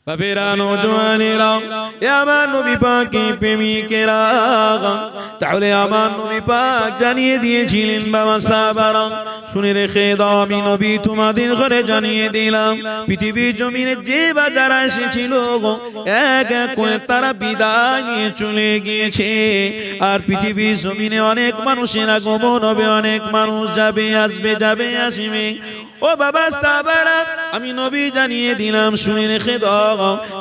বাবেরা নওজওয়ানেরা এ আমার নবী পাকের প্রেমিকেরা, তাহলে আমার নবী পাক জানিয়ে দিয়েছিলেন বাবা সাহাবারা শুনে রেখে দাও, আমি নবী তোমাদের ঘরে জানিয়ে দিলাম পৃথিবীর জমিনে যে বা যারা এসেছিল এক এক করে তারা বিদায় নিয়ে চলে গিয়েছে। আর পৃথিবীর জমিনে অনেক মানুষের আগমন হবে, অনেক মানুষ যাবে আসবে, যাবে আসবে। ও বাবা সাহাবারা, আমি নবী জানিয়ে দিলাম শুনে রেখে দাও,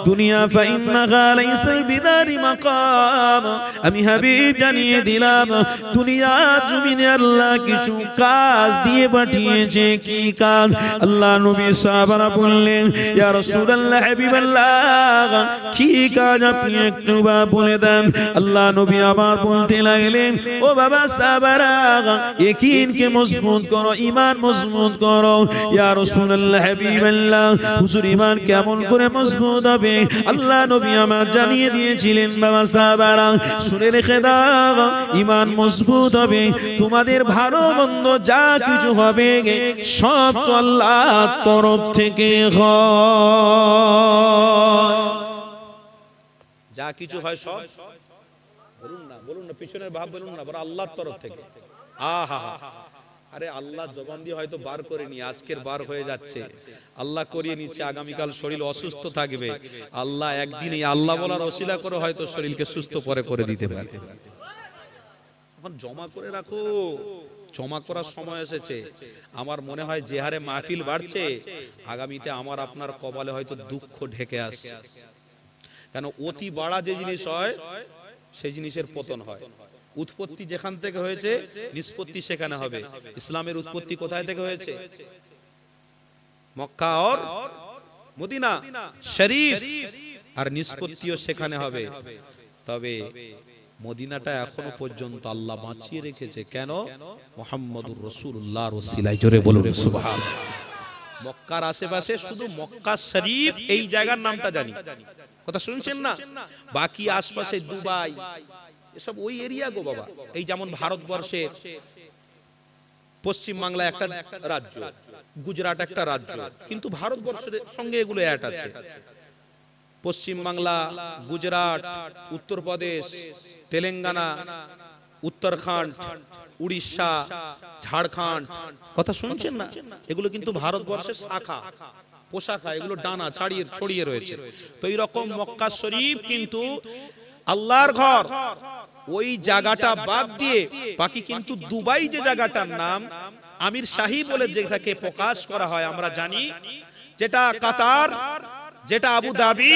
দুনিয়া ফাইন্নাহা লাইসা বিদারি মাকাম। আমি হাবিব জানিয়ে দিলাম দুনিয়া জমিনে আল্লাহ কিছু কাজ দিয়ে পাঠিয়েছে। কি কাজ? আল্লাহ নবী সাহাবারা বললেন, ইয়া রাসূলুল্লাহ হাবিবাল্লাহ, কি কাজ আপনি একটু বা বলে দেন। আল্লাহ নবী আবার বলতে লাগলেন, ও বাবা সাহাবারা, ইয়াকিনকে মজবুত করো, ঈমান মজবুত করো। ইয়া রাসূলুল্লাহ হাবিবাল্লাহ, হুজুর ঈমান কেমন করে মজবুত হবে? আল্লাহ নবী আমার জানিয়ে দিয়েছিলেন বাবা সাহাবারা শুনে রেখে দাও, ঈমান মজবুত হবে, তোমাদের ভালো মন্দ যা কিছু হবে সব তো আল্লাহর তরফ থেকে হয়। যা কিছু হয় সব বলুন না পিছনের ভাব বলুন না, বড় আল্লাহর তরফ থেকে। আহা, আরে আল্লাহ জবান দিয়ে হয়তো বার করেনি, আজকের বার হয়ে যাচ্ছে, আল্লাহ করিয়ে নিচ্ছে, আগামীকাল শরীর অসুস্থ থাকবে, আল্লাহ একদিন এই আল্লাহ বলার ওসিলা করে হয়তো শরীরকে সুস্থ পরে করে দিতে পারে। এখন জমা করে রাখো, জমা করার সময় এসেছে। আমার মনে হয় যে হারে মাহফিল বাড়ছে, আগামীতে আমার আপনার কপালে হয়তো দুঃখ ঢেকে আসছে। কেন? অতি বাড়া যে জিনিস হয় সেই জিনিসের পতন হয়। উৎপত্তি যেখান থেকে হয়েছে নিষ্পত্তি সেখানে হবে। ইসলামের উৎপত্তি কোথায় থেকে হয়েছে? মক্কা আর মদিনা শরীফ, আর নিষ্পত্তিও সেখানে হবে। তবে মদিনাটা এখনো পর্যন্ত আল্লাহ বাঁচিয়ে রেখেছে। কেন? মুহাম্মদুর রাসূলুল্লাহর ওসিলায়। জোরে বলুন সুবহানাল্লাহ। মক্কার আশেপাশে শুধু মক্কা শরীফ এই জায়গার নামটা জানি, কথা শুনছেন না? বাকি আশপাশে দুবাই এসব ওই এরিয়া গো বাবা। এই যেমন ভারতবর্ষের পশ্চিম বাংলা একটা রাজ্য, গুজরাট একটা রাজ্য, কিন্তু ভারতবর্ষের সঙ্গে এগুলো অ্যাড আছে। পশ্চিম বাংলা, গুজরাট, উত্তরপ্রদেশ, তেলেঙ্গানা, উত্তরাখণ্ড, উড়িষ্যা, ঝাড়খণ্ড, কথা শুনছেন না? এগুলো কিন্তু ভারতবর্ষের শাখা পোশাখা, এগুলো ডানা ছাড়িয়ে ছড়িয়ে রয়েছে। তো এই রকম মক্কা শরীফ কিন্তু আল্লাহর ঘর। ওই জায়গাটা বাদ দিয়ে বাকি কিন্তু দুবাই যে জায়গাটার নাম আমির শাহী বলে যেটাকে প্রকাশ করা হয় আমরা জানি, যেটা কাতার, যেটা আবু ধাবি,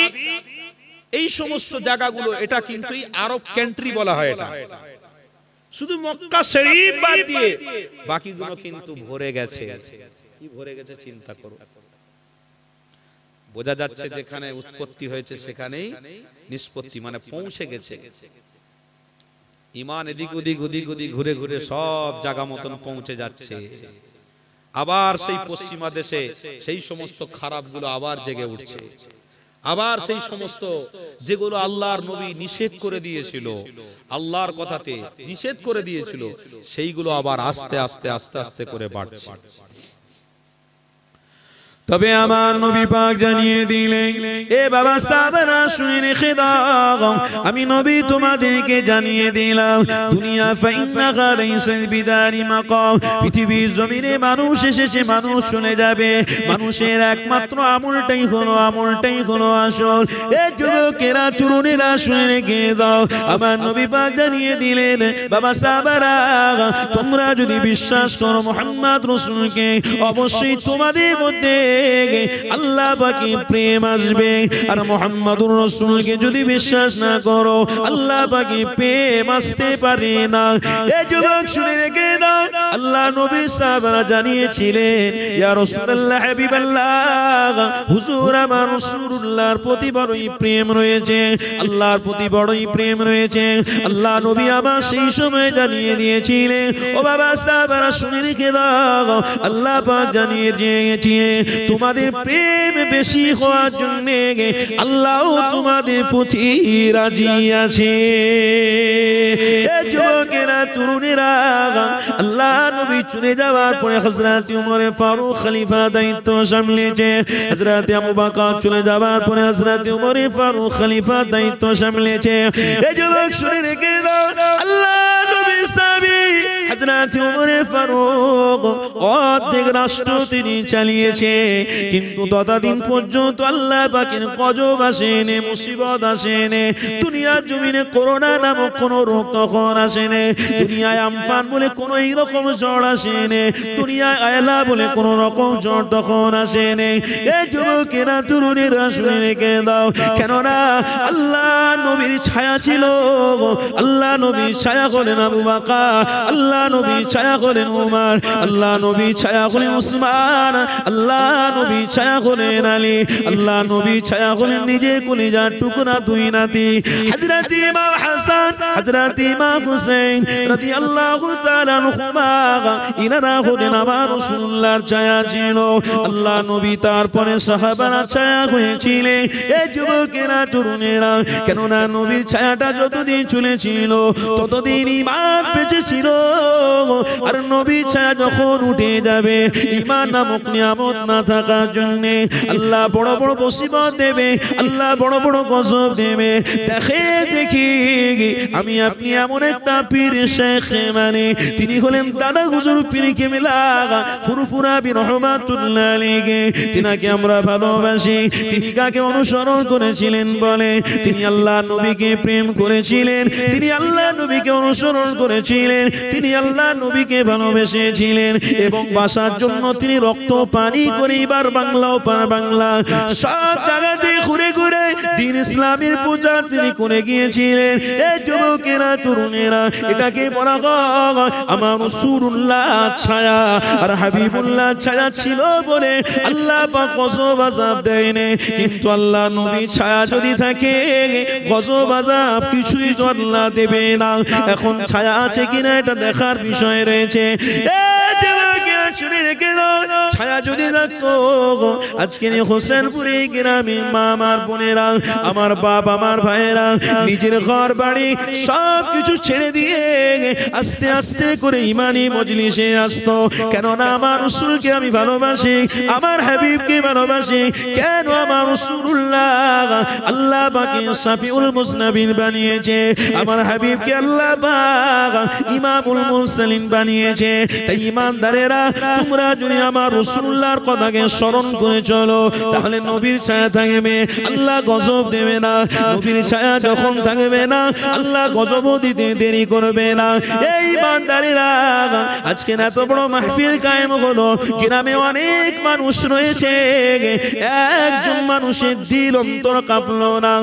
এই সমস্ত জায়গাগুলো এটা কিন্তু আরব কান্ট্রি বলা হয়। এটা শুধু মক্কা শরীফ বাদ দিয়ে বাকিগুলো কিন্তু ভরে গেছে। কি ভরে গেছে চিন্তা করো। বোঝা যাচ্ছে যেখানে উৎপত্তি হয়েছে সেখানেই নিষ্পত্তি, মানে পৌঁছে গেছে। ঈমান এদিক ওদিক ওদিক ওদিক ঘুরে ঘুরে সব জায়গা মতন পৌঁছে যাচ্ছে। আবার সেই পশ্চিমা দেশে সেই সমস্ত খারাপগুলো আবার জেগে উঠছে। আবার সেই সমস্ত যেগুলো আল্লাহর নবী নিষেধ করে দিয়েছিল, আল্লাহর কথাতে নিষেধ করে দিয়েছিল, সেইগুলো আবার আস্তে আস্তে আস্তে আস্তে করে বাড়ছে। তবে আমার নবী পাক জানিয়ে দিলেন, এ বাবা সাহাবারা শুনে রেখে দাও, আমি নবী তোমাদেরকে জানিয়ে দিলাম দুনিয়া ফাইন্নাহা লাইসা বিদারি মাকাম। পৃথিবীর জমিনে মানুষ এসেছে, মানুষ চলে যাবে, মানুষের একমাত্র আমলটাই হলো আসল। এ যুবকেরা, তরুণেরা শুনে রেখে দাও, আমার নবী পাক জানিয়ে দিলেন, বাবা সাহাবারা তোমরা যদি বিশ্বাস করো মুহাম্মদ রাসূলকে, অবশ্যই তোমাদের মধ্যে আল্লাহ পাকের প্রেম আসবে। আর মুহাম্মদুর রাসূলকে যদি বিশ্বাস না করো, আল্লাহ পাকের প্রেম আসতে পারে না। এই যুবক শুনে রেখে দাও, আল্লাহ নবী সাহাবারা জানিয়েছিলেন, ইয়া রাসূলুল্লাহ হাবিবাল্লাহ, হুজুর আমার রাসূলুল্লাহর প্রতি বড়ই প্রেম রয়েছে, আল্লাহর প্রতি বড়ই প্রেম রয়েছে। আল্লাহ নবী আমার সেই সময় জানিয়ে দিয়েছিলেন, ও বাবা সাহাবারা শুনে রেখে দাও, আল্লাহ পাক জানিয়ে দিয়েছে তোমাদের প্রেম বেশি হওয়ার জন্য আল্লাহ তোমাদের প্রতি রাজি আছে। যুবকেরা তরুণেরা, আল্লাহ নবী চলে যাওয়ার পরে হযরত ওমর ফারুক খলিফা দায়িত্ব সামলেছে। হযরত আবু বকর চলে যাওয়ার পরে হযরত ওমর ফারুক খলিফা দায়িত্ব সামলেছে। এই যুবক শুনে রেখে দাও, আল্লাহ নবী সাহাবী হযরত ওমর ফারুক অর্ধেক রাষ্ট্র তিনি চালিয়েছে, কিন্তু ততদিন পর্যন্ত আল্লাহ পাকের গজব আসেনি, মুসিবত আসেনি। দুনিয়ার জমিনে করোনা নামক কোন রোগ তখন আসেনি, দুনিয়ায় আমফান বলে কোন এইরকম ঝড় আসেনি, দুনিয়ায় আয়লা বলে কোন রকম ঝড় তখন আসেনি। এই যুবকেরা তরুণীরা শুনে রেখে দাও, কেননা আল্লাহ নবীর ছায়া ছিল। আল্লাহ নবীর ছায়া হলেন আবু বকর, আল্লাহ নবীর ছায়া হলেন ওমর, আল্লাহ নবীর ছায়া হলেন উসমান, আল্লাহ নবীর ছায়া হলেন আলী, আল্লাহ নবীর ছায়া হলেন নিজের কলিজার টুকরা দুই নাতি হযরত ইমাম হাসান, হযরত ইমাম হুসাইন রাদিয়াল্লাহু তাআলা আনহুমা। ইনারা হলেন আমার রাসূলুল্লাহর ছায়া ছিল। আল্লাহ নবী তারপরে সাহাবারা ছায়া হয়েছিলেন। এই যুবকেরা তরুণেরা, কেননা নবীর ছায়াটা যতদিন চলেছিল ততদিন ঈমান বেঁচে ছিল। আর নবীর ছায়া যখন উঠে যাবে, ঈমান নামক নিয়ামত না থাকার জন্য আল্লাহ বড় বড় মুসিবত দেবে, আল্লাহ বড় বড় গজব দেবে। দেখি আমি আপনি এমন একটা পীর শেখ মানে তিনি হলেন দাদা হুজুর পীর কেবলা ফুরফুরা বিন রহমাতুল্লাহ আলাইহি। তিনাকে আমরা ভালোবাসি। তিনি কাকে অনুসরণ করেছিলেন বলে? তিনি আল্লাহ নবীকে প্রেম করেছিলেন, তিনি আল্লাহ নবীকে অনুসরণ করেছিলেন, তিনি আল্লাহ নবীকে ভালোবেসেছিলেন এবং বাসার জন্য তিনি রক্ত পানি করে এবার বাংলা ও পার বাংলা সব জায়গাতে ঘুরে ঘুরে দ্বীন ইসলামের পূজা তিনি করে গিয়েছিলেন। এই যুবকেরা তরুণেরা, এটাকে বলা হয় আমার রাসূলুল্লাহ ছায়া আর হাবিবুল্লাহ ছায়া ছিল বলে আল্লাহ পাক গজব আযাব দেয়নি। কিন্তু আল্লাহ নবী ছায়া যদি থাকে, গজব আযাব কিছুই তো আল্লাহ দেবে না। এখন ছায়া আছে কিনা এটা দেখার বিষয় রয়েছে। ছায়া যদি থাকতো, আজকের হোসেনপুরে গ্রামে মা, আমার বোনেরা, আমার বাপ, আমার ভাইয়েরা নিজের ঘর বাড়ি সব কিছু ছেড়ে দিয়ে আস্তে আস্তে করে ইমানি মজলিসে আসতো। কেননা আমার রাসূলকে আমি ভালোবাসি, আমার হাবিবকে ভালোবাসি। কেন আমার রাসূলুল্লাহ আল্লাহ পাক শাফিউল মুজনাবিন বানিয়েছে, আমার হাবিবকে আল্লাহ পাক ইমামুল মুরসালিন বানিয়েছে। তাই ইমানদারেরা, তোমরা যদি আমার রাসূলুল্লাহর কথাকে স্মরণ করে চলো, তাহলে নবীর ছায়া থাকবে, আল্লাহ গজব দেবে না। নবীর ছায়া যখন থাকবে না, আল্লাহ গজব দিতে দেরি করবে না। এই ইমানদারেরা, আজকে এত বড় মাহফিল কায়েম হলো, গ্রামে অনেক মানুষ রয়েছে, একজন মানুষের দিল অন্তর কাঁপলো না।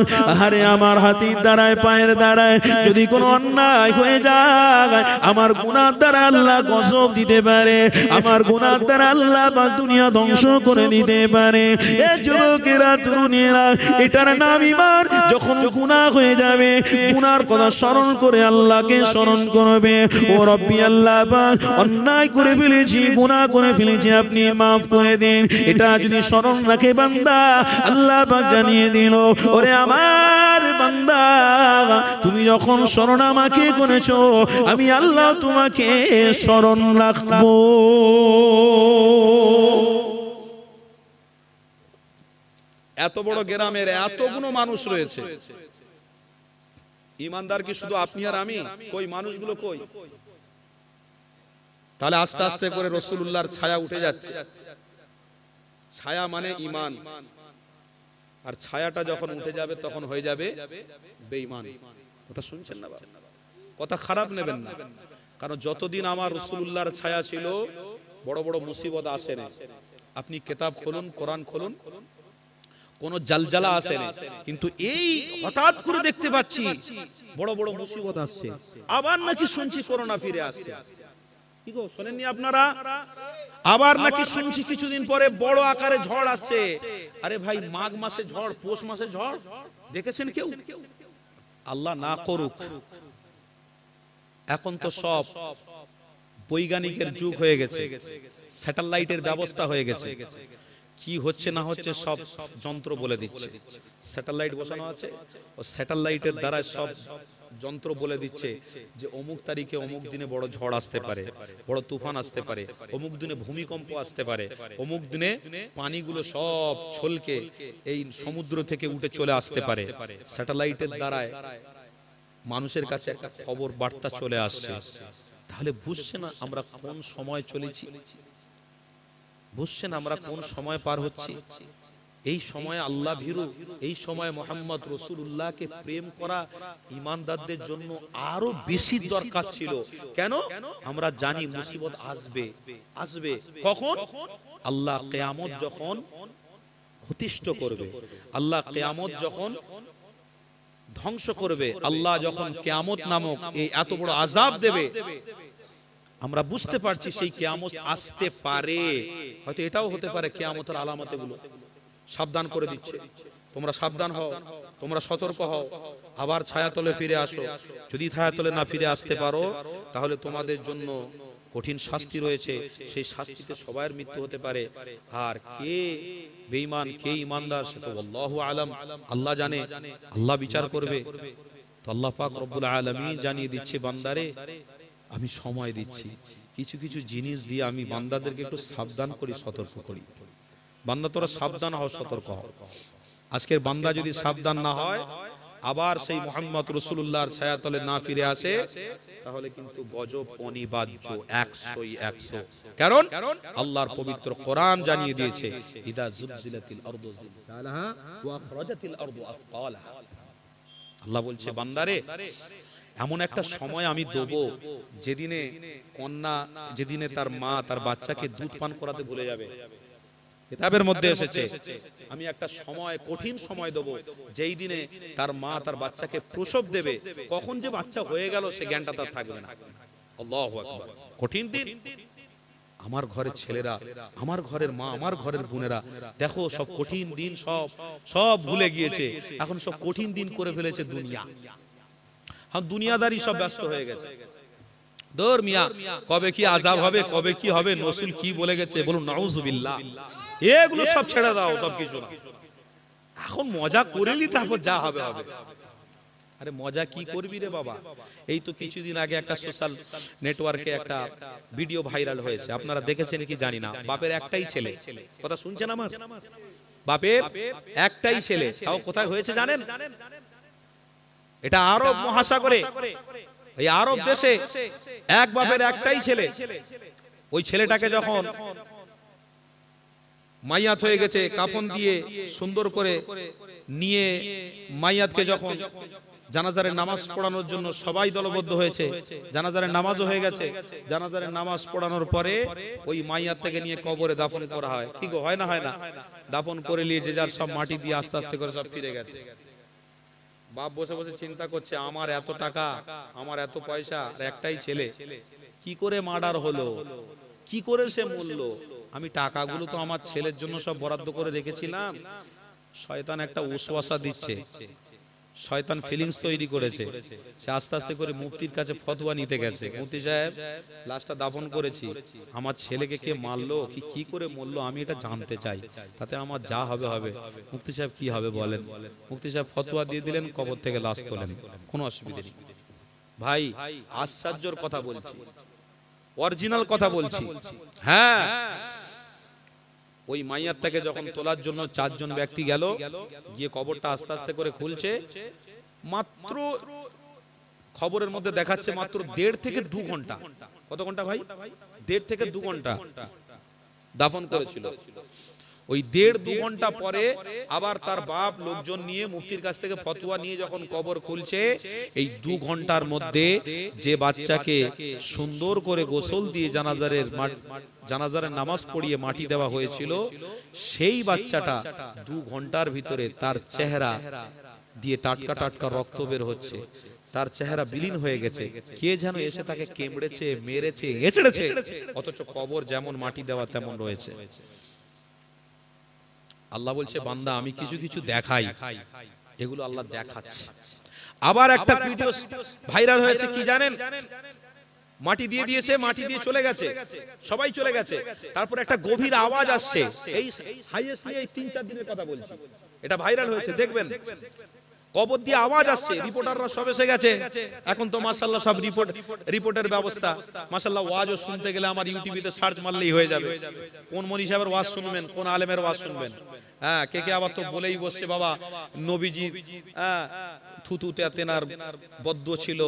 আরে আমার হাতের দ্বারায়, পায়ের দ্বারায় যদি কোনো অন্যায় হয়ে যায়, আমার গুনাহ দ্বারা আল্লাহ গজব দিতে পারে, আমার গুনাহ দ্বারা আল্লাহ পাক দুনিয়া ধ্বংস করে দিতে পারে। এই যুবকেরা তরুণীরা, এটার নাম ঈমান। যখন গুনাহ হয়ে যাবে, গুনার কথা স্মরণ করে আল্লাহকে স্মরণ করবে, ও রব্বি আল্লাহ পাক অন্যায় করে ফেলেছি, গুনাহ করে ফেলেছি, আপনি মাফ করে দিন। এটা যদি স্মরণ রাখে বান্দা, আল্লাহ পাক জানিয়ে দিল, ওরে আমার বান্দা, তুমি যখন স্মরণ আমাকে করেছো, আমি আল্লাহ তোমাকে স্মরণ রাখবো। এত বড় গ্রামের এতগুলো মানুষ রয়েছে, ইমানদার কি শুধু আপনি আর আমি? কই মানুষগুলো কই? তাহলে আস্তে আস্তে করে রাসূলুল্লাহর ছায়া উঠে যাচ্ছে। ছায়া মানে ঈমান, আর ছায়াটা যখন উঠে যাবে তখন হয়ে যাবে বেঈমান। কথা শুনছেন না বাবা? কথা খারাপ নেবেন না, কারণ যতদিন আমার রাসূলুল্লাহর ছায়া ছিল, বড় বড় মুসিবত আসে না। আপনি কিতাব খুলুন, কোরআন খুলুন, কোন জালজালা আসে না। কিন্তু এই হঠাৎ করে দেখতে পাচ্ছি বড় বড় মুসিবত আসছে, আবার নাকি শুনছি করোনা ফিরে আসছে। কি গো, শুনেননি আপনারা? আবার নাকি শুনছি কিছুদিন পরে বড় আকারে ঝড় আসছে। আরে ভাই, মাঘ মাসে ঝড়, পৌষ মাসে ঝড় দেখেছেন কেউ? আল্লাহ না করুক। এখন তো সব বৈজ্ঞানিকের যুগ হয়ে গেছে, স্যাটেলাইটের ব্যবস্থা হয়ে গেছে। কি হচ্ছে না হচ্ছে সব যন্ত্র বলে দিচ্ছে। স্যাটেলাইট বসানো আছে, ও স্যাটেলাইটের দ্বারা সব যন্ত্র বলে দিচ্ছে যে অমুক তারিখে অমুক দিনে বড় ঝড় আসতে পারে, বড় তুফান আসতে পারে, অমুক দিনে ভূমিকম্প আসতে পারে, অমুক দিনে পানিগুলো সব ছলকে এই সমুদ্র থেকে উঠে চলে আসতে পারে। স্যাটেলাইটের দ্বারায় মানুষের কাছে একটা খবর বার্তা চলে আসছে। তাহলে বুঝছে না আমরা কোন সময় চলেছি, বুঝছেন আমরা কোন সময় পার হচ্ছি। এই সময় আল্লাহ ভীরু, এই সময় মোহাম্মদ রাসূলুল্লাহকে প্রেম করা ঈমানদারদের জন্য আরো বেশি দরকার ছিল। কেন? আমরা জানি মুসিবত আসবে। আসবে কখন? আল্লাহ কিয়ামত যখন প্রতিষ্ঠিত করবে, আল্লাহ কিয়ামত যখন ধ্বংস করবে, আল্লাহ যখন কিয়ামত নামক এই এত বড় আযাব দেবে, আমরা বুঝতে পারছি সেই কিয়ামত আসতে পারে। হয়তো এটাও হতে পারে কিয়ামতের আলামত এগুলো সাবধান করে দিচ্ছে, তোমরা সাবধান হও, তোমরা সতর্ক হও, আবার ছায়াতলে ফিরে আসো। যদি ছায়াতলে না ফিরে আসতে পারো তাহলে তোমাদের জন্য কঠিন শাস্তি রয়েছে, সেই শাস্তিতে সবার মৃত্যু হতে পারে। আর কে বেঈমান কে ঈমানদার সেটা আল্লাহু আলাম, আল্লাহ জানে, আল্লাহ বিচার করবে। তো আল্লাহ পাক রব্বুল আলামিন জানিয়ে দিচ্ছে, বান্দারে আমি সময় দিচ্ছি, কিছু কিছু জিনিস দিয়ে আমি বান্দাদেরকে একটু সাবধান করি, সতর্ক করি। বান্দা তোরা সাবধান হও, সতর্ক হও। আজকের বান্দা যদি সাবধান না হয়, আবার সেই মুহাম্মদ রাসূলুল্লাহর ছায়াতলে না ফিরে আসে, তাহলে কিন্তু গজব অনিবার্য, 100 কারণ আল্লাহর পবিত্র কোরআন জানিয়ে দিয়েছে, ইদা জুলজিলাতিল আরদু জিলজালাহা ওয়া আখরাজাতিল আরদু আসকালাহা। আল্লাহ বলছে, বান্দারে এমন একটা সময় আমি দেব যেদিনে কন্যা, যেদিনে তার মা তার বাচ্চাকে দুধ পান করাতে ভুলে যাবে। কিতাবের মধ্যে এসেছে আমি একটা সময়, কঠিন সময় দেব, যেই দিনে তার মা তার বাচ্চাকে প্রসব দেবে, কখন যে বাচ্চা হয়ে গেল সে জ্ঞানটা তার থাকবে না। আল্লাহু আকবার, কঠিন দিন। আমার ঘরের ছেলেরা, আমার ঘরের মা, আমার ঘরের বোনেরা, দেখো সব কঠিন দিন সব সব ভুলে গিয়েছে, এখন সব কঠিন দিন করে ফেলেছে দুনিয়া। দুনিয়াদারি সব ব্যস্ত হয়ে গেছে। দূর মিয়া, কবে কি আযাব হবে, কবে কি হবে, রাসূল কি বলে গেছে বলুন নাউযুবিল্লাহ, এগুলো সব ছেড়ে দাও, সব কিছু না। এখন মজা করেলি, তারপর যা হবে হবে। আরে মজা কি করবি রে বাবা? এই তো কিছুদিন আগে একটা সোশ্যাল নেটওয়ার্কে একটা ভিডিও ভাইরাল হয়েছে, আপনারা দেখেছেন কি জানি না। বাপের একটাই ছেলে, কথা শুনছেন আমার? বাপের একটাই ছেলে, তাও কোথায় হয়েছে জানেন? এটা আরব মহাসাগরে, এই আরব দেশে এক বাপের একটাই ছেলে। ওই ছেলেটাকে যখন মাইয়াত হয়ে গেছে, কাফন দিয়ে সুন্দর করে নিয়ে মাইয়াতকে যখন জানাজারে নামাজ পড়ানোর জন্য সবাই দলবদ্ধ হয়েছে, জানাজারে নামাজও হয়ে গেছে, জানাজারে নামাজ পড়ানোর পরে ওই মাইয়াত থেকে নিয়ে কবরে দাফন করা হয়। কি গো, হয় না? হয় না? দাফন করে নিয়ে যে যার সব মাটি দিয়ে আস্তে আস্তে করে সব ফিরে গেছে। বাপ বসে বসে চিন্তা করছে, আমার এত টাকা, আমার এত পয়সা, একটাই ছেলে, কি করে মার্ডার হলো, কি করে সে মরল? আমি টাকাগুলো তো আমার ছেলের জন্য সব বরাদ্দ করে রেখেছিলাম। শয়তান একটা ওয়াসওয়াসা দিচ্ছে, শয়তান ফিলিংস তৈরি করেছে। সে আস্তে আস্তে করে মুফতির কাছে ফতোয়া নিতে গেছে, মুফতি সাহেব লাশটা দাফন করেছি, আমার ছেলেকে কে মারলো, কি করে মরলো আমি এটা জানতে চাই, তাতে আমার যা হবে হবে। মুফতি সাহেব কি হবে বলেন? মুফতি সাহেব ফতোয়া দিয়ে দিলেন, কবর থেকে লাশ তোলেন, কোনো অসুবিধা নেই। ভাই আশ্চর্যের কথা বলছি, অরিজিনাল কথা বলছি। হ্যাঁ, ওই মাইয়াতটাকে যখন তোলার জন্য 4 জন ব্যক্তি গেল, গিয়ে কবরটা আস্তে আস্তে করে খুলছে, মাত্র খবরের মধ্যে দেখাচ্ছে মাত্র 1.5 থেকে 2 ঘন্টা। কত ঘন্টা ভাই? 1.5 থেকে 2 ঘন্টা দাফন করেছিল। ওই 1.5-2 ঘন্টা পরে আবার তার বাপ লোকজন নিয়ে মুফতির কাছ থেকে ফতোয়া নিয়ে যখন কবর খুলছে, এই 2 ঘন্টার মধ্যে যে বাচ্চাকে সুন্দর করে গোসল দিয়ে জানাজারের নামাজ পড়িয়ে মাটি দেওয়া হয়েছিল, সেই বাচ্চাটা 2 ঘন্টার ভিতরে তার চেহারা দিয়ে টাটকা টাটকা রক্ত বের হচ্ছে, তার চেহারা বিলীন হয়ে গেছে। কে যেন এসে তাকে কেমড়েছে, মেরেছে, এঁচড়েছে, অথচ কবর যেমন মাটি দেওয়া তেমন রয়েছে। আল্লাহ বলছে, বান্দা আমি কিছু কিছু দেখাই, এগুলো আল্লাহ দেখাচ্ছে। আবার একটা ভিডিও ভাইরাল হয়েছে, কি জানেন? মাটি দিয়ে দিয়েছে, মাটি দিয়ে চলে গেছে, সবাই চলে গেছে। তারপর একটা গভীর আওয়াজ আসছে, এই হাইয়েস্টলি এই 3-4 দিনের কথা বলছি, এটা ভাইরাল হয়েছে, দেখবেন কবর দিয়ে আওয়াজ আসছে। রিপোর্টাররা সব এসে গেছে, এখন তো মাশাআল্লাহ সব রিপোর্টের ব্যবস্থা, মাশাআল্লাহ ওয়াজও শুনতে গেলে আমার ইউটিউবে সার্চ মারলেই হয়ে যাবে, কোন মনি সাহেবের ওয়াজ শুনবেন, কোন আলেমের ওয়াজ শুনবেন। হ্যাঁ, কে আবার তো বলেই বসছে বাবা নবীজি থুতুতে তেনার বদ্ধ ছিল,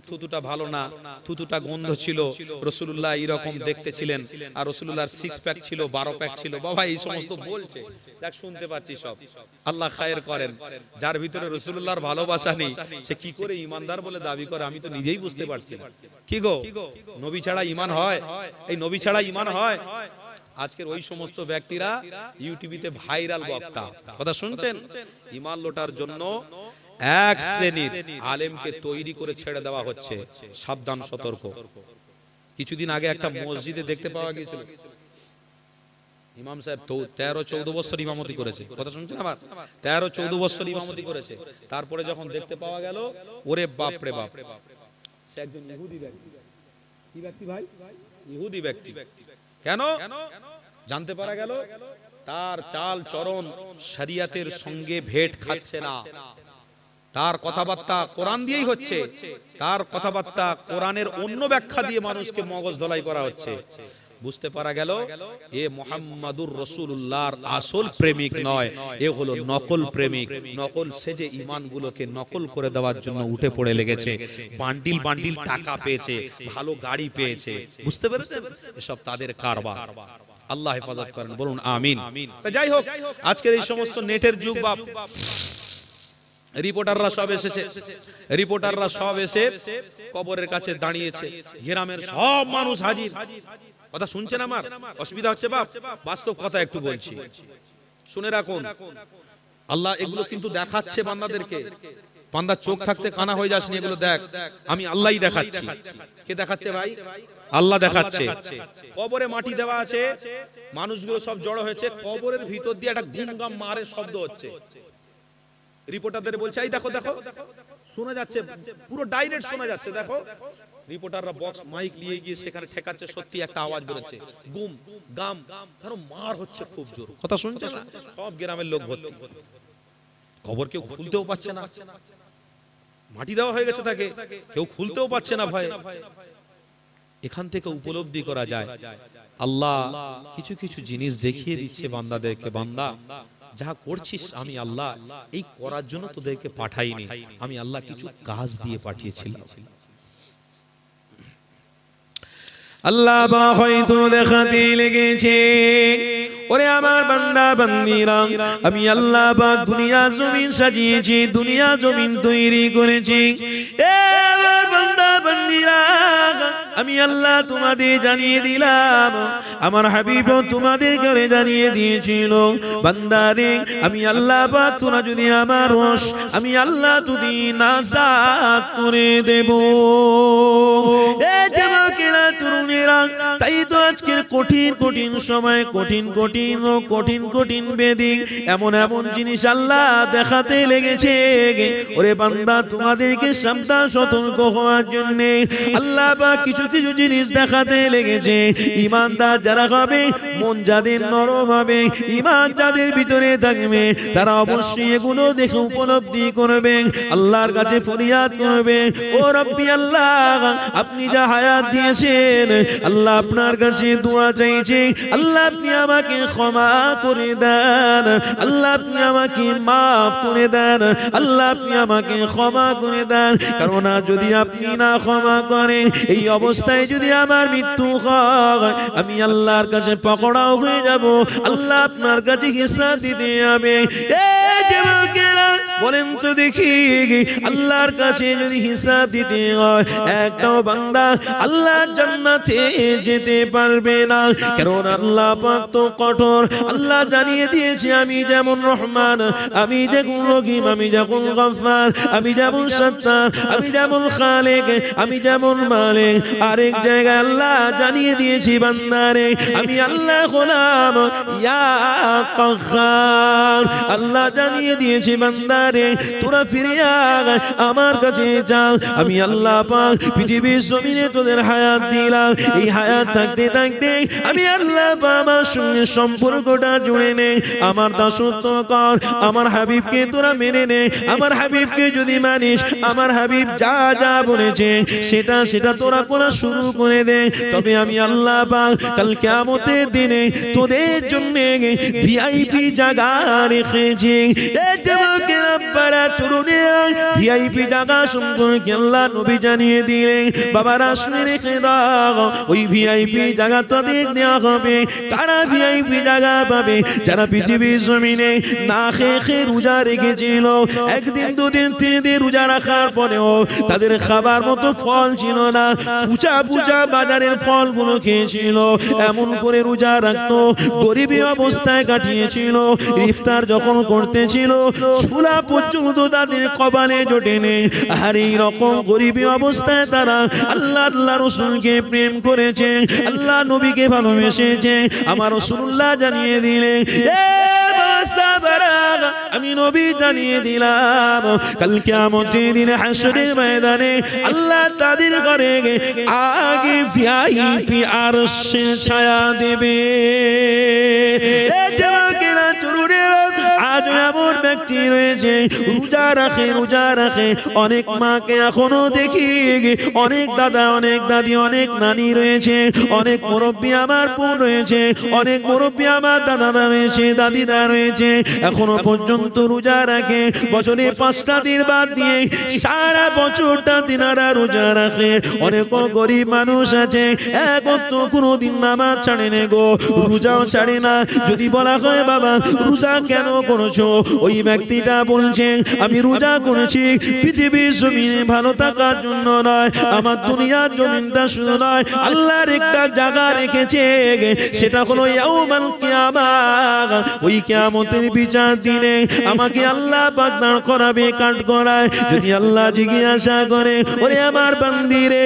থুতুটা ভালো না, থুতুটা গন্ধ ছিল, রাসূলুল্লাহ এরকম দেখতে ছিলেন, আর রাসূলুল্লাহর 6 প্যাক ছিল, 12 প্যাক ছিল, বাবা এই সমস্ত বলছে, দেখ শুনতে পাচ্ছি সব। আল্লাহ খায়ের করেন, যার ভিতরে রাসূলুল্লাহর ভালোবাসা নেই সে কি করে ঈমানদার বলে দাবি করে, আমি তো নিজেই বুঝতে পারছি না। কি গো, নবী ছাড়া ঈমান হয়? এই নবী ছাড়া ঈমান হয়? আজকের ওই সমস্ত ব্যক্তিরা ইউটিউবে ভাইরাল বক্তা, কথা শুনছেন? ঈমান লোটার জন্য এক শ্রেণীর আলেমকে তৈরি করে ছেড়ে দেওয়া হচ্ছে, সাবধান সতর্ক। কিছুদিন আগে একটা মসজিদে দেখতে পাওয়া গিয়েছিল, ইমাম সাহেব 13-14 বছর ইমামতি করেছে, কথা শুনছেন আমার? 13-14 বছর ইমামতি করেছে। তারপরে যখন দেখতে পাওয়া গেল, ওরে বাপ রে বাপ, সে একজন ইহুদি ব্যক্তি। কি ব্যক্তি ভাই? ইহুদি ব্যক্তি। কেন জানতে পারা গেল? তার চাল চরণ শরিয়তের সঙ্গে ভেট খাচ্ছে না, তার কথাবার্তা কোরআন দিয়েই হচ্ছে, তার কথাবার্তা কোরআনের অন্য ব্যাখ্যা দিয়ে মানুষকে মগজ ধলাই করা হচ্ছে। বুঝতে পারা গেল এ মুহাম্মাদুর রাসূলুল্লাহর আসল প্রেমিক নয়, এ হলো নকল প্রেমিক। নকল সেজে ঈমানগুলোকে নকল করে দেওয়ার জন্য উঠে পড়ে লেগেছে, বান্ডিল বান্ডিল টাকা পেয়েছে, ভালো গাড়ি পেয়েছে, বুঝতে পেরেছেন? এসব তাদের কারবার। আল্লাহ হেফাজত করেন, বলুন আমিন। তা যাই হোক, আজকের এই সমস্ত নেটের যুগ, বাপ রিপোর্টাররা সব এসে কবরের কাছে দাঁড়িয়েছে, গ্রামের সব মানুষ হাজির। কথা শুনছেন আমার? অসুবিধা হচ্ছে বাপ? বাস্তব কথা একটু বলছি, শুনে রাখুন। আল্লাহ এগুলো কিন্তু দেখাচ্ছে বান্দাদেরকে, বান্দার চোখ থাকতে কানা হয়ে যাসনি, এগুলো দেখ, আমি আল্লাহই দেখাচ্ছি। কে দেখাচ্ছে ভাই? আল্লাহ দেখাচ্ছে। কবরে মাটি দেওয়া আছে, মানুষগুলো সব জড়ো হয়েছে, কবরের ভিতর দিয়ে একটা গুমগাম মারে শব্দ হচ্ছে। রিপোর্টারদের বলছে, এই দেখো দেখো, শোনা যাচ্ছে, পুরো ডাইরেক্ট শোনা যাচ্ছে, দেখো। রিপোর্টাররা বক্স মাইক নিয়ে গিয়ে সেখানে ঠেকাচ্ছে, সত্যি একটা আওয়াজ বেরোচ্ছে, গুম গাম, কারণ মার হচ্ছে খুব জোর। কথা শুনছে না? সব গ্রামের লোক ভর্তি, খবর কেউ খুলতেও পাচ্ছে না, মাটি দেওয়া হয়ে গেছে তাকে, কেউ খুলতেও পাচ্ছে না ভয়ে। এখান থেকে উপলব্ধি করা যায় আল্লাহ কিছু কিছু জিনিস দেখিয়ে দিচ্ছে বান্দাদেরকে, বান্দা যা করছিস আমি আল্লাহ এই করার জন্য তোদেরকে পাঠাইনি, আমি আল্লাহ কিছু কাজ দিয়ে পাঠিয়েছিলাম। আল্লাহ বা হয়তো দেখাতে লেগেছে, ওরে আমার বান্দা বান্দিরা, আমি আল্লাহ বা দুনিয়া জমিন সাজিয়েছি, দুনিয়া জমিন তৈরি করেছি। এ আমার বান্দা বান্দিরা, আমি আল্লাহ তোমাদের জানিয়ে দিলাম, আমার হাবিব তোমাদের করে জানিয়ে দিয়েছিল, বান্দারে আমি আল্লাহ বা তোরা যদি আমার রস, আমি আল্লাহ তুদি নাজাত করে দেব। এ যুবকেরা, তরুণেরা, তাই তো আজকের কঠিন কঠিন সময়, কঠিন কঠিন ও কঠিন কঠিন বেদি, এমন এমন জিনিস আল্লাহ দেখাতে লেগেছে। ওরে বান্দা, তোমাদেরকে সাবধান সতর্ক হওয়ার জন্য আল্লাহ বা কিছু কিছু জিনিস দেখাতে লেগেছে। ঈমানদার যারা হবে, মন যাদের নরম হবে, ঈমান যাদের ভিতরে থাকবে, তারা অবশ্যই এগুলো দেখে উপলব্ধি করবে, আল্লাহর কাছে ফরিয়াদ করবে, ও রব্বি আল্লাহ, আপনি যা হায়াত দিয়েছেন, আল্লাহ আপনার কাছে দোয়া চাইছে, আল্লাহ আপনি আমাকে ক্ষমা করে দেন, আল্লাহ আপনি আমাকে মাফ করে দেন, আল্লাহ আপনি আমাকে ক্ষমা করে দেন। কারণ যদি আপনি না ক্ষমা করেন, এই অবস্থায় যদি আমার মৃত্যু হয়, আমি আল্লাহর কাছে পকড়াও হয়ে যাব, আল্লাহ আপনার কাছে হিসাব দিতে হবে। এই যুবকেরা বলেন তো দেখি, আল্লাহর কাছে যদি হিসাব দিতে হয়, একটাও বান্দা আল্লাহর জান্নাতে যেতে পারবে না, কারণ আল্লাহ পাক তো কঠোর। আল্লাহ জানিয়ে দিয়েছে, আমি যেমন রহমান, আমি যেমন রহিম, আমি যেমন গফফার, আমি যেমন সত্তার, আমি যেমন খালেক, আমি যেমন মালিক। আরেক জায়গায় আল্লাহ জানিয়ে দিয়েছি, বান্দারে আমি আল্লাহ গোলাম ইয়া কাহ্হার। আল্লাহ জানিয়ে দিয়েছি, বান্দারে রে তোরা ফিরে আয় আমার কাছে যা আমি আল্লাহ পাক পৃথিবীর জমিনে তোদের হায়াত দিলাম এই হায়াত থাকতে থাকতে আমি আল্লাহ পাক আমার সঙ্গে সম্পর্কটা জুড়ে নে আমার দাসত্ব কর আমার হাবিবকে তোরা মেনে নে আমার হাবিবকে যদি মানিস আমার হাবিব যা যা বলেছে সেটা সেটা তোরা করা শুরু করে দে তবে আমি আল্লাহ পাক কাল কিয়ামতের দিনে তোদের জন্য ভিআইপি জায়গা রেখেছি এই যুবকেরা বাবা তরুণেরা ভিআইপি জায়গা সম্পর্কে আল্লাহ নবী জানিয়ে দিলেন বাবারা শুনে রেখে দাও ওই ভিআইপি জায়গা তোদের দেওয়া হবে কারা ভিআইপি জায়গা পাবে যারা পৃথিবীর জমিনে না খেয়ে রোজা রেখেছিল একদিন দুদিন তিন দিন রোজা রাখার পরেও তাদের খাবার মতো ফল ছিল না পূজা পূজা বাজারের ফলগুলো খেয়েছিল এমন করে রোজা রাখতো গরিবী অবস্থায় কাটিয়েছিল ইফতার যখন করতেছিল ছোলা পর্যন্ত তাদের কপালে জোটেনি আর এই রকম গরিবী অবস্থায় তারা আল্লাহ আল্লাহ রসুলকে প্রেম করেছে আল্লাহ নবীকে ভালোবেসেছে আমার রাসূলুল্লাহ জানিয়ে দিলেন আমি নবী জানিয়ে দিলাম কাল কিয়ামতের দিনে হাসরের ময়দানে আল্লাহ তাদের ঘরে আগে ভিআইপি আরশের ছায়া দেবে আজ এমন ব্যক্তি রয়েছে রোজা রাখে অনেক মাকে এখনো দেখি অনেক দাদা অনেক দাদি অনেক নানি রয়েছে অনেক মুরব্বী আমার বোন রয়েছে অনেক মুরব্বী আমার দাদারা রয়েছে দাদিরা রয়েছে এখনো পর্যন্ত রোজা রাখে বছরে 5টা দিন বাদ দিয়ে সারা বছরটা দিনারা রোজা রাখে অনেক গরিব মানুষ আছে একত্র কোনোদিন নামাজ ছাড়ে না গো রোজাও ছাড়ে না যদি বলা হয় বাবা রোজা কেন করেছো ওই ব্যক্তিটা বলছে আমি রোজা করেছি পৃথিবীর জমিনে ভালো থাকার জন্য নয় আমার দুনিয়ার জমিনটা শুধু নয় আল্লাহর একটা জায়গা রেখেছে সেটা হলো ইয়াউমাল কিয়ামাহ ওই কিয়ামতের বিচার দিনে আমাকে আল্লাহ পাক দাঁড় করাবে কাট করায় যদি আল্লাহ জিজ্ঞাসা করে ওরে আমার বান্দি রে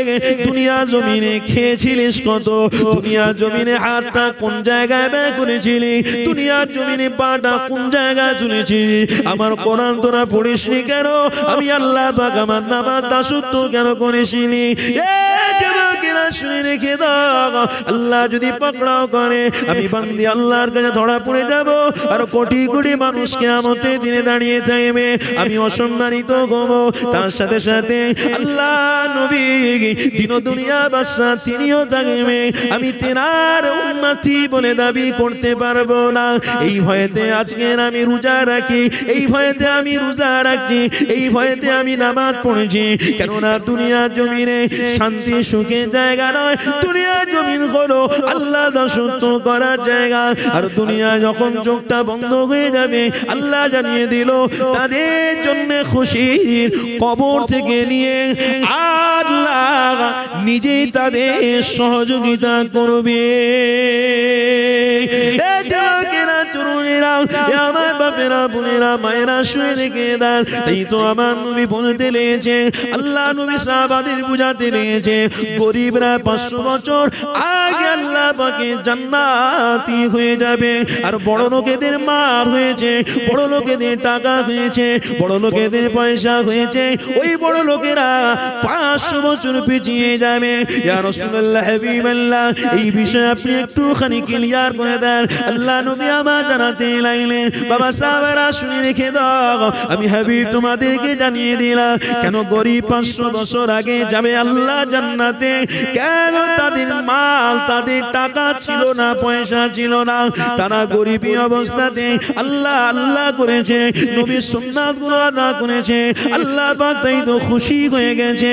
দুনিয়া জমিনে খেয়েছিলিস কত দুনিয়া জমিনে হাতটা কোন জায়গায় ব্যয় করেছিলি দুনিয়া জমিনে পাটা কোন জায়গায় তুলেছিলি আমার কোরআন তোরা পড়িসনি কেন আমি আল্লাহ পাক আমার নামাজ দাসত্ব কেন করেছিলি শুনে রেখে দাও আল্লাহ যদি পাকড়াও করে আমি বান্দি আল্লাহর কাছে ধরা পড়ে যাব আর কোটি কোটি মানুষ কিয়ামতের দিনে দাঁড়িয়ে থাকবে আমি অসম্মানিত হব তার সাথে সাথে আল্লাহ নবী দিন দুনিয়া বাদশা তিনিও থাকবে আমি তেনার উম্মতি বলে দাবি করতে পারবো না এই ভয়েতে আজকে আমি রোজা রাখি এই ভয়েতে আমি রোজা রাখছি এই ভয়েতে আমি নামাজ পড়েছি কেননা দুনিয়ার জমিনে শান্তি সুখের জায়গা নয় দুনিয়ার জমিন হলো আল্লাহ দাসত্ব করার জায়গা আর দুনিয়া যখন চোখটা বন্ধ হয়ে যাবে আল্লাহ জানিয়ে দিল তাদের জন্য খুশির কবর থেকে নিয়ে আল্লাহ নিজেই তাদের সহযোগিতা করবে আমার বাপেরা বোনেরা মায়েরা শুয়ে রেখে দেন এই তো আমার নবী বলতে লেগেছে আল্লাহ নবী সাহাবাদের বুঝাতে লেগেছে গরিবরা 500 বছর আগে আল্লাহ পাকে জান্নাতি হয়ে যাবে আর বড় লোকেদের মার হয়েছে বড় লোকেদের টাকা হয়েছে বড় লোকেদের পয়সা হয়েছে ওই বড় লোকেরা 500 বছর পিছিয়ে যাবে ইয়া রাসূলুল্লাহ হাবিবাল্লাহ এই বিষয়ে আপনি একটুখানি ক্লিয়ার করে দেন আল্লাহ নবী আমার জানাতে লাগলেন বাবা সাহাবারা শুনে রেখে দাও আমি হাবিব তোমাদেরকে জানিয়ে দিলাম কেন গরিব 500 বছর আগে যাবে আল্লাহ জান্নাতে কেন তাদের মাল তাদের টাকা ছিল না পয়সা ছিল না তারা গরিবী অবস্থাতে আল্লাহ আল্লাহ করেছে নবীর সুন্নাতগুলো আদা করেছে আল্লাহ পাক তাই তো খুশি হয়ে গেছে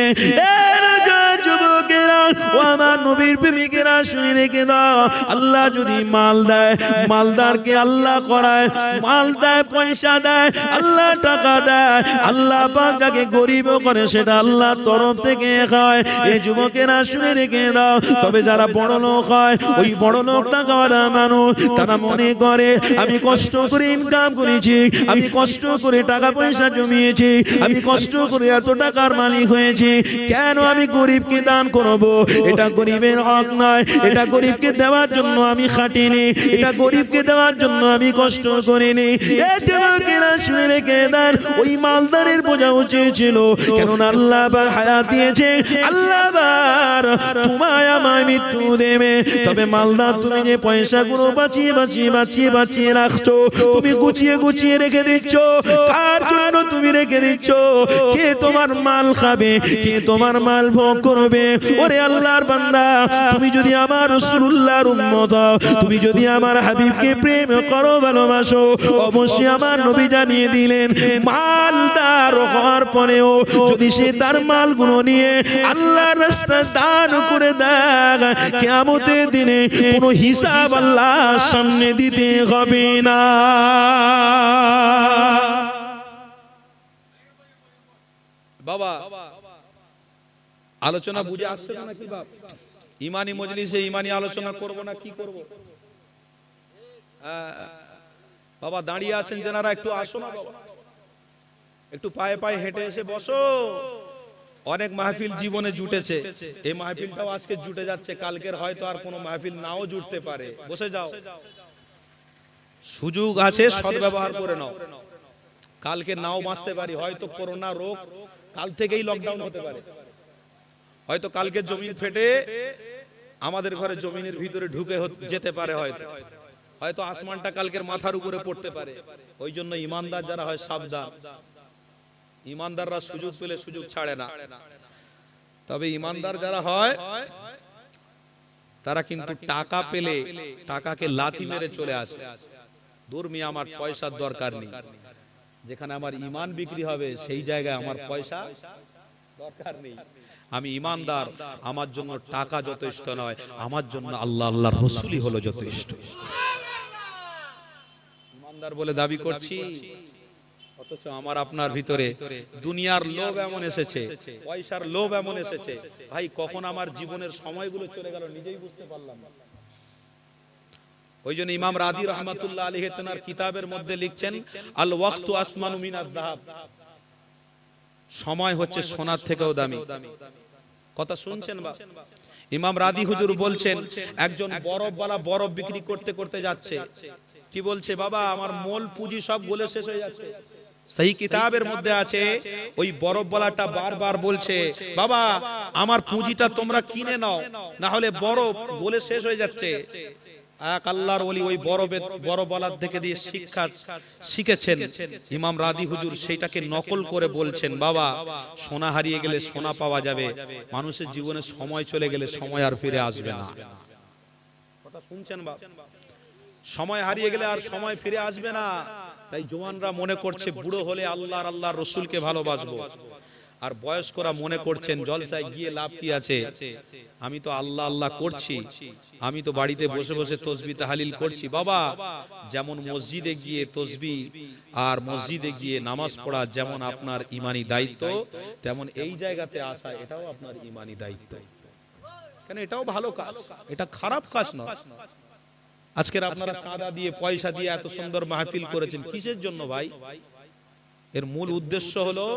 যুবকেরা ও আমার নবীর প্রেমিকেরা শুনে রেখে দাও আল্লাহ যদি মাল দেয় মালদারকে আল্লাহ করায় মাল দেয় পয়সা দেয় আল্লাহ টাকা দেয় আল্লাহ পাক যাকে গরিব করে সেটা আল্লাহর তরফ থেকে হয় এই যুবকেরা শুনে রেখে দাও তবে যারা বড় লোক হয় ওই বড় লোক টাকাওয়ালা মানুষ তারা মনে করে আমি কষ্ট করে ইনকাম করেছি আমি কষ্ট করে টাকা পয়সা জমিয়েছি আমি কষ্ট করে এত টাকার মালিক হয়েছি কেন আমি গরিবকে দান করবো এটা গরিবের হক নয়, এটা গরিবকে দেওয়ার জন্য আমি খাটিনি, এটা গরিবকে দেওয়ার জন্য আমি কষ্ট করিনি। এতেবাকেরা শুনে রেখে দেন, ওই মালদারের বোঝা উচিত ছিল, কেননা আল্লাহ পাক হায়াত দিয়েছে, আল্লাহ পাক তোমায় আমায় মৃত্যু দেবে। তবে মালদার তুমি যে পয়সাগুলো বাঁচিয়ে বাঁচিয়ে বাঁচিয়ে বাঁচিয়ে রাখছো, তুমি গুছিয়ে গুছিয়ে রেখে দিচ্ছ, কার জন্য তুমি রেখে দিচ্ছ? কে তোমার মাল খাবে, কে তোমার মাল ভোগ করবে? ওরে আল্লাহর বান্দা, তুমি যদি আমার রাসূলুল্লাহর উম্মত হও, তুমি যদি আমার হাবিবকে প্রেম করো, ভালোবাসো, অবশ্যই আমার নবী জানিয়ে দিলেন, মালদার হওয়ার পরেও যদি সে তার মালগুলো নিয়ে আল্লাহর রাস্তায় দান করে দেয়, কিয়ামতের দিনে কোনো হিসাব আল্লাহর সামনে দিতে হবে না। বাবা আলোচনা বুঝে আসছে না নাকি বাপ? ইমানি মজলিসে ইমানি আলোচনা করব না কি করব? বাবা দাঁড়িয়ে আছেন যারা, একটু আসো না বাবা, একটু পায়ে পায়ে হেঁটে এসে বসো। অনেক মাহফিল জীবনে জুটেছে, এই মাহফিলটাও আজকে জুটে যাচ্ছে, কালকের হয়তো আর কোনো মাহফিল নাও জুটতে পারে। বসে যাও, সুযোগ আছে, সদ্ব্যবহার করে নাও। কালকে নাও বাঁচতে পারি, হয়তো করোনা রোগ কাল থেকেই লকডাউন হতে পারে, হয়তো কালকে জমিন ফেটে আমাদের ঘরে জমিনের ভিতরে ঢুকে যেতে পারে, হয়তো আসমানটা কালকের মাথার উপরে পড়তে পারে। ওই জন্য ইমানদার যারা হয় সাবধান, ইমানদাররা সুযোগ পেলে সুযোগ ছাড়ে না। তবে ইমানদার যারা হয় তারা কিন্তু টাকা পেলে টাকাকে লাথি মেরে চলে আসে, দূর মিয়া আমার পয়সার দরকার নেই, যেখানে আমার ইমান বিক্রি হবে সেই জায়গায় আমার পয়সা দরকার নেই। আমি ইমানদার, আমার জন্য টাকা যথেষ্ট নয়, আমার জন্য আল্লাহ আল্লাহর রাসূলই হলো যথেষ্ট। ইমানদার বলে দাবি করছি, অথচ আমার আপনার ভিতরে দুনিয়ার লোভ এমন এসেছে, পয়সার লোভ এমন এসেছে, ভাই কখন আমার জীবনের সময়গুলো চলে গেল নিজেই বুঝতে পারলাম না। ওই জন্য ইমাম রাদি রহমাতুল্লাহ আলাইহি তার কিতাবের মধ্যে লিখছেন, আল ওয়াক্তু আসমানু মিনাজ যাহাব, সময় হচ্ছে সোনার থেকেও দামি। কথা শুনছেন বা? ইমাম রাদি হুজুর বলছেন, একজন বরফওয়ালা বরফ বিক্রি করতে করতে যাচ্ছে, কি বলছে, বাবা আমার মোল পুঁজি সব গলে শেষ হয়ে যাচ্ছে। সেই কিতাবের মধ্যে আছে, ওই বরফওয়ালাটা বারবার বলছে, বাবা আমার পুঁজিটা তোমরা কিনে নাও, না হলে বরফ গলে শেষ হয়ে যাচ্ছে। এক আল্লাহর ওলি ওই বরফওয়ালার থেকে দিয়ে শিক্ষা শিখেছেন ইমাম রাদি হুজুর, সেইটাকে নকল করে বলছেন, বাবা সোনা হারিয়ে গেলে সোনা পাওয়া যাবে, মানুষের জীবনে সময় চলে গেলে সময় আর ফিরে আসবে না। কথা শুনছেন বা? সময় হারিয়ে গেলে আর সময় ফিরে আসবে না। তাই জওয়ানরা মনে করছে বুড়ো হলে আল্লাহর আল্লাহর রাসূলকে ভালোবাসবো, আর বয়স্করা মনে করছেন জলসায় গিয়ে লাভ কি আছে, আমি তো আল্লাহ আল্লাহ করছি, আমি তো বাড়িতে বসে বসে তাসবিহ তাহলিল করছি। বাবা যেমন মসজিদে গিয়ে তাসবিহ আর মসজিদে গিয়ে নামাজ পড়া যেমন আপনার ঈমানি দায়িত্ব, তেমন এই জায়গাতে আসা এটাও আপনার ঈমানি দায়িত্ব। কেন এটাও ভালো কাজ, এটা খারাপ কাজ নয়। আজকের আপনারা চাঁদা দিয়ে পয়সা দিয়ে এত সুন্দর মাহফিল করেছেন, কিসের জন্য ভাই? এর মূল উদ্দেশ্য হলো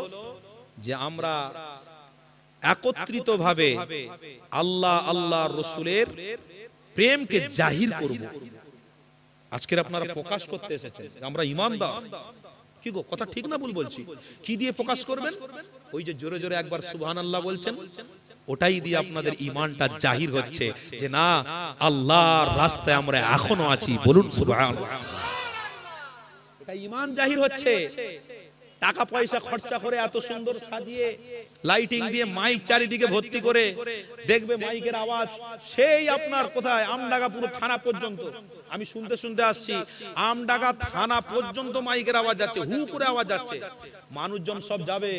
যে আমরা একত্রিত ভাবে আল্লাহ আল্লাহর রাসূলের প্রেমকে জাহির করব। আজকের আপনারা প্রকাশ করতে এসেছেন আমরা ঈমানদার। কি গো, কথা ঠিক না ভুল বলছি? কি দিয়ে প্রকাশ করবেন? ওই যে জোরে জোরে একবার সুবহানাল্লাহ বলছেন, ওটাই দিয়ে আপনাদের ঈমানটা জাহির হচ্ছে যে না, আল্লাহর রাস্তায় আমরা এখনো আছি। বলুন সুবহানাল্লাহ। এটা ঈমান জাহির হচ্ছে। টাকা পয়সা খরচা করে এত সুন্দর সাজিয়ে লাইটিং দিয়ে মাইক চারিদিকে ভর্তি করে দেখবে, মাইকের আওয়াজ সেই আপনার কোথায় আমডাঙ্গা পুরো থানা পর্যন্ত। আমি শুনতে শুনতে আসছি, আমডাঙ্গা থানা পর্যন্ত মাইকের আওয়াজ যাচ্ছে, হু করে আওয়াজ যাচ্ছে। মানুষজন সব যাবে,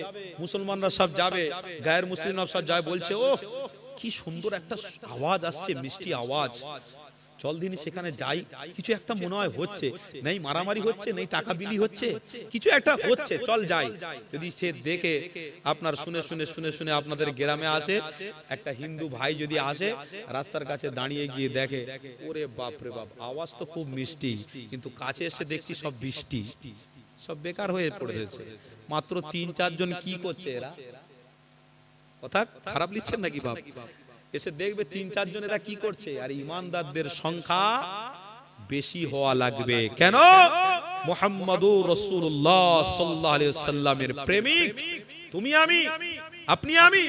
মুসলমানরা সব যাবে, গায়ের মুসলিমরা সব যায়, বলছে ও কি সুন্দর একটা আওয়াজ আসছে, মিষ্টি আওয়াজ, চল দিনই সেখানে যাই। কিছু একটা মনে হয় হচ্ছে, নেই মারামারি হচ্ছে, নেই টাকা বিলি হচ্ছে, কিছু একটা হচ্ছে, চল যাই। যদি সে দেখে আপনার শুনে শুনে শুনে শুনে আপনাদের গ্রামে আসে, একটা হিন্দু ভাই যদি আসে, রাস্তার কাছে দাঁড়িয়ে গিয়ে দেখে, ওরে বাপ রে বাপ, আওয়াজ তো খুব মিষ্টি, কিন্তু কাছে এসে দেখছি সব বৃষ্টি, সব বেকার হয়ে পড়েছে। মাত্র 3-4 জন কি করছে এরা? কথা খারাপ লিখছেন নাকি বাপ? এসে দেখবে 3-4 জন এরা কি করছে, আর ইমানদারদের সংখ্যা বেশি হওয়া লাগবে। কেন? মুহাম্মাদুর রাসূলুল্লাহ সাল্লাল্লাহু আলাইহি ওয়াসাল্লামের প্রেমিক তুমি আমি, আপনি আমি,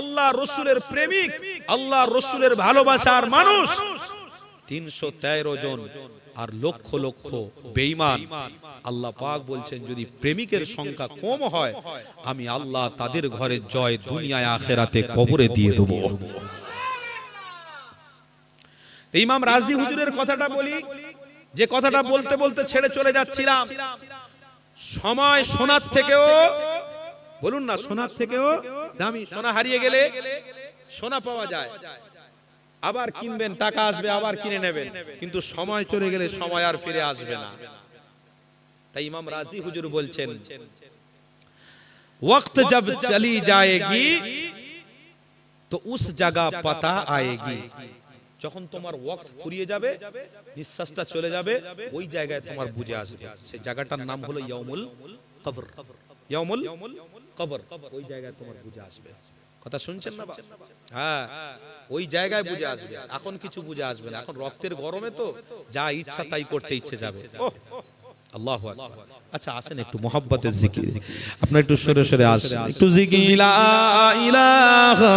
আল্লাহ রসুলের প্রেমিক, আল্লাহ রসুলের ভালোবাসার মানুষ 313 জন, আর লক্ষ লক্ষ বেঈমান। আল্লাহ পাক বলছেন যদি প্রেমিকের সংখ্যা কম হয় আমি আল্লাহ তাদের ঘরে জয় দুনিয়ায় আখিরাতে কবরে দিয়ে দেব। ইমাম রাজি হুজুরের কথাটা বলি, যে কথাটা বলতে বলতে ছেড়ে চলে যাচ্ছিলাম। সময় সোনার থেকেও, বলুন না, সোনার থেকেও দামি। সোনা হারিয়ে গেলে সোনা পাওয়া যায়, আবার কিনবেন, টাকা আসবে, আবার কিনে নেবেন, কিন্তু সময় চলে গেলে সময় আর ফিরে আসবে না। তাই ইমাম রাজি হুজুর বলছেন वक्त जब चली जाएगी तो उस जगह पता आएगी। যখন তোমার ওয়াক্ত ফুরিয়ে যাবে, নিঃশ্বাসটা চলে যাবে, ওই জায়গায় তোমার বুঝে আসবে। সেই জায়গাটার নাম হলো ইয়াউমুল কবর। ইয়াউমুল কবর, ওই জায়গায় তোমার বুঝে আসবে। কথা শুনছেন না? হ্যাঁ, ওই জায়গায় বুঝে আসবে। এখন কিছু বুঝে আসবে না, এখন রক্তের গরমে তো যা ইচ্ছা তাই করতে ইচ্ছে যাবে। আল্লাহু আকবার। আচ্ছা আসেন একটু মুহাব্বতের জিকির, আপনারা একটু সরে সরে আসেন, একটু জিকির লা ইলাহা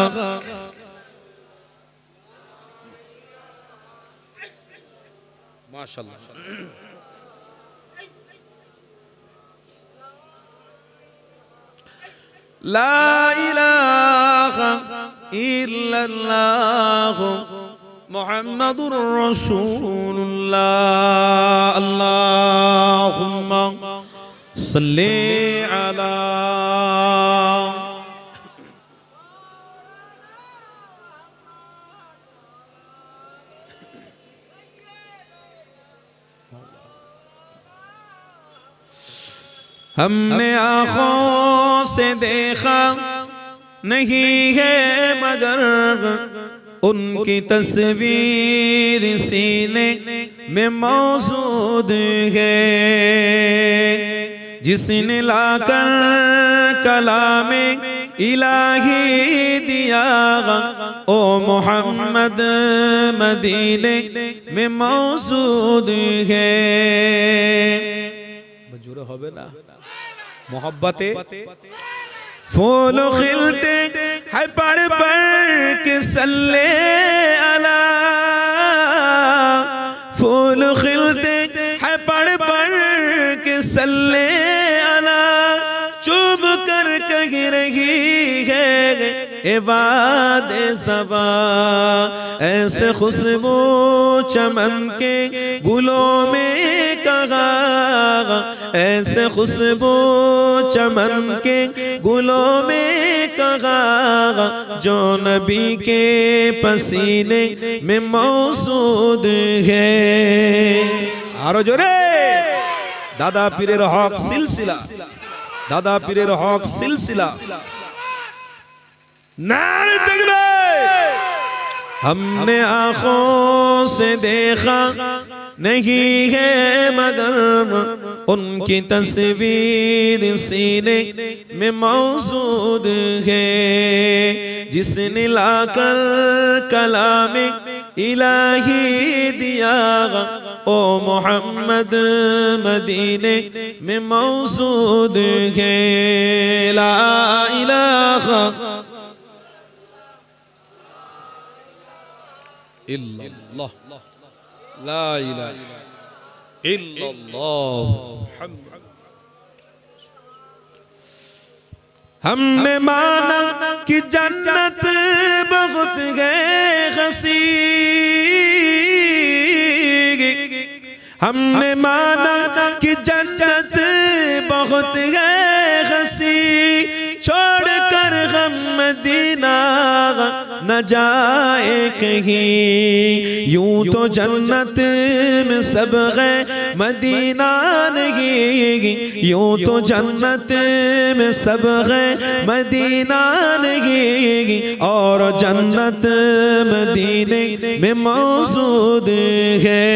মাশাআল্লাহ। লা ইলাহা ইল্লাল্লাহ মুহাম্মাদুর রাসূলুল্লাহ। আল্লাহুম্মা সাল্লি আলা हमने आँखों से देखा नहीं है मगर उनकी तस्वीर सीने में मौजूद है। जिसने लाकर कलामे इलाही दिया ओ मोहम्मद मदीने में मौजूद है। जुड़े होबे ना मोहब्बते फूल खिलते है पढ़ पढ़ के सल्ले अला। फूल खिलते है पढ़ पढ़ के सल्ले अला। चुप कर कह रही है इबाद ज़बा। ऐसे खुशबू चमन के गुलों में कहा, ऐसे खुशबू चमन के गुलों में कहा जो नबी के पसीने में मौजूद है। आरो जोरे दादा पीरेर हक सिलसिला, दादा पीरेर हक सिलसिला। नारे तकबीर। हमने आँखों से देखा नहीं है मगर उनकी तस्वीर सीने में मौजूद है। जिसने लाकर कलामे इलाही दिया ओ मोहम्मद मदीने में मौजूद है। ला इलाहा इल्लल्लाह, ला इलाहा इल्लल्लाह। हमने माना कि जन्नत बहुत गए हसी। हमने माना कि जन्नत बहुत गए हसी। छोड़ कर हम मदीना न जाए कहीं। यूं तो जन्नत में सब गए मदीना नहीं। यूं तो जन्नत में सब गए मदीना नहीं। और जन्नत मदीने में मौजूद है।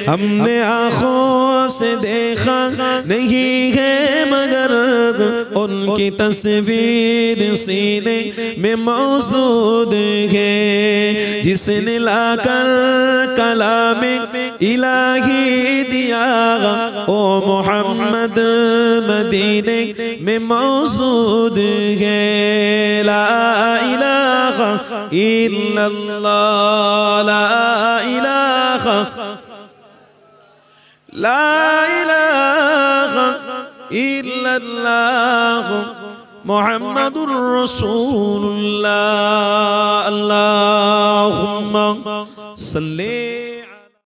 हमने आँखों से देखा नहीं है मगर उनकी तस्वीर सीने में मौजूद है, जिसने लाकर कलाम इलाही दिया ओ मोहम्मद मदीने में मौजूद है। ला इलाहा इल्लल्लाह, ला इलाहा इल्लल्लाह मुहम्मदुर रसूलुल्लाह। अल्लाहुम्मा सल्ली